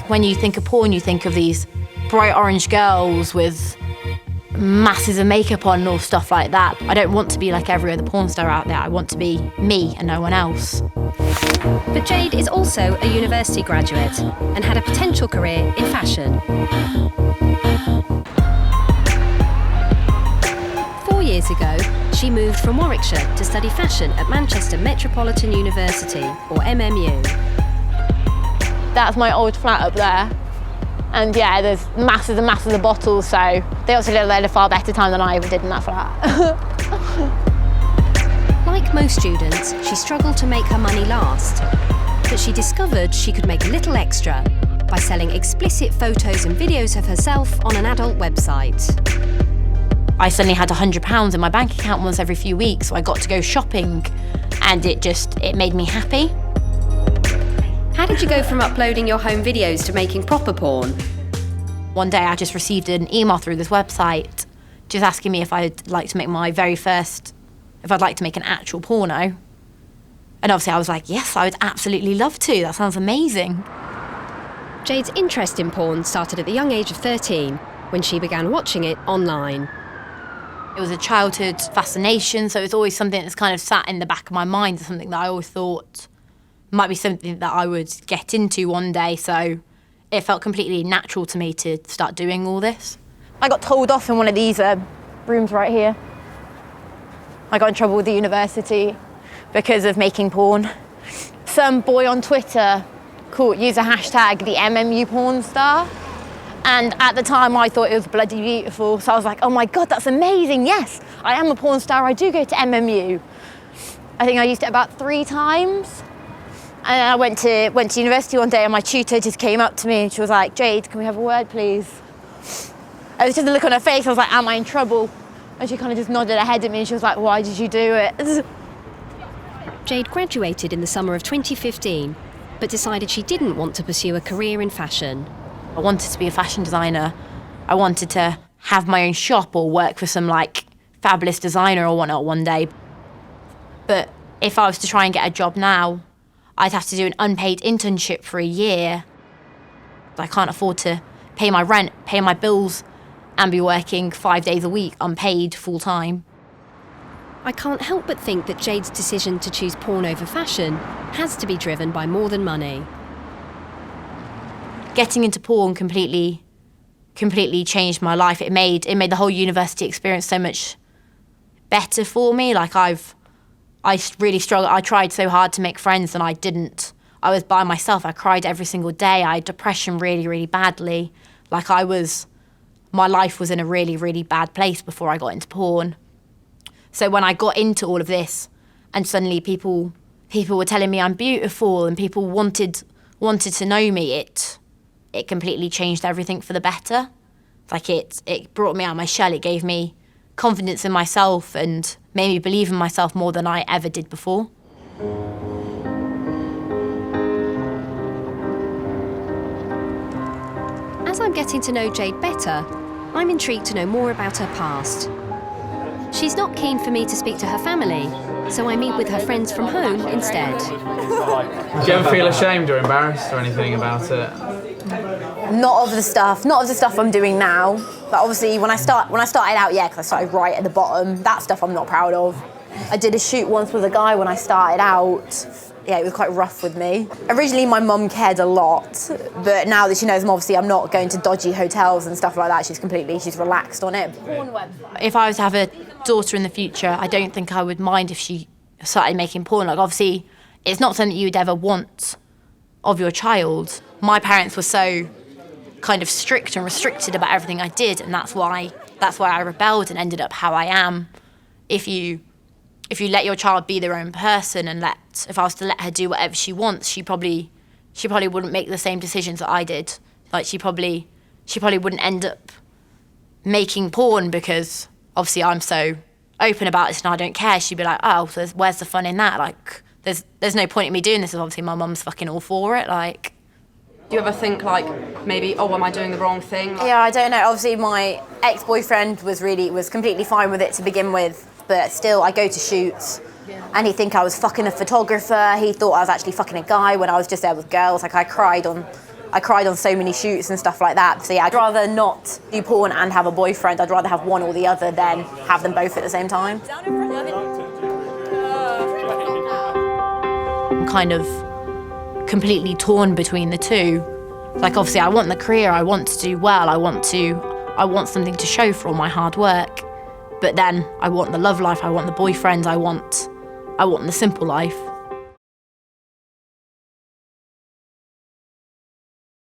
When you think of porn, you think of these bright orange girls with masses of makeup on or stuff like that. I don't want to be like every other porn star out there. I want to be me and no one else. But Jade is also a university graduate and had a potential career in fashion. 4 years ago, she moved from Warwickshire to study fashion at Manchester Metropolitan University, or MMU. That's my old flat up there. And yeah, there's masses and masses of bottles, so they also had a far better time than I ever did in that flat. Like most students, she struggled to make her money last. But she discovered she could make a little extra by selling explicit photos and videos of herself on an adult website. I suddenly had £100 in my bank account once every few weeks, so I got to go shopping, and it made me happy. How did you go from uploading your home videos to making proper porn? One day I just received an email through this website just asking me if I'd like to make if I'd like to make an actual porno. And obviously I was like, yes, I would absolutely love to. That sounds amazing. Jade's interest in porn started at the young age of 13 when she began watching it online. It was a childhood fascination, so it's always something that's kind of sat in the back of my mind, something that I always thought might be something that I would get into one day, so it felt completely natural to me to start doing all this. I got told off in one of these rooms right here. I got in trouble with the university because of making porn. Some boy on Twitter used a hashtag, the MMU porn star. And at the time I thought it was bloody beautiful. So I was like, oh my God, that's amazing. Yes, I am a porn star. I do go to MMU. I think I used it about 3 times. And I went to university one day and my tutor just came up to me and she was like, Jade, can we have a word, please? It was just a look on her face. I was like, am I in trouble? And she kind of just nodded her head at me and she was like, why did you do it? Jade graduated in the summer of 2015, but decided she didn't want to pursue a career in fashion. I wanted to be a fashion designer. I wanted to have my own shop or work for some fabulous designer or whatnot one day. But if I was to try and get a job now, I'd have to do an unpaid internship for a year. I can't afford to pay my rent, pay my bills, and be working 5 days a week, unpaid, full-time. I can't help but think that Jade's decision to choose porn over fashion has to be driven by more than money. Getting into porn completely changed my life. It made the whole university experience so much better for me. I really struggled. I tried so hard to make friends and I didn't. I was by myself. I cried every single day. I had depression really, really badly. My life was in a really, really bad place before I got into porn. So when I got into all of this and suddenly people were telling me I'm beautiful and people wanted to know me, it completely changed everything for the better. It brought me out of my shell. It gave me confidence in myself and made me believe in myself more than I ever did before. As I'm getting to know Jade better, I'm intrigued to know more about her past. She's not keen for me to speak to her family, so I meet with her friends from home instead. Do you ever feel ashamed or embarrassed or anything about it? Not of the stuff I'm doing now. But obviously when I started out, yeah, because I started right at the bottom, that stuff I'm not proud of. I did a shoot once with a guy when I started out. Yeah, it was quite rough with me. Originally, my mum cared a lot, but now that she knows I'm not going to dodgy hotels and stuff like that, she's relaxed on it. If I was to have a daughter in the future, I don't think I would mind if she started making porn. Obviously, it's not something you would ever want of your child. My parents were so kind of strict and restricted about everything I did, and that's why I rebelled and ended up how I am. If you let your child be their own person and if I was to let her do whatever she wants, she probably wouldn't make the same decisions that I did. She probably wouldn't end up making porn because obviously I'm so open about it and I don't care. She'd be like, oh, so where's the fun in that? There's no point in me doing this if obviously my mum's fucking all for it. Do you ever think maybe, oh, am I doing the wrong thing? Yeah, I don't know. Obviously my ex-boyfriend was completely fine with it to begin with. But still, I go to shoots, and he'd think I was fucking a photographer. He thought I was actually fucking a guy when I was just there with girls. I cried on I cried on so many shoots and stuff like that. So yeah, I'd rather not do porn and have a boyfriend. I'd rather have one or the other than have them both at the same time. I'm kind of completely torn between the two. Like, obviously I want the career, I want to do well, I want something to show for all my hard work. But then I want the love life, I want the boyfriend, I want the simple life.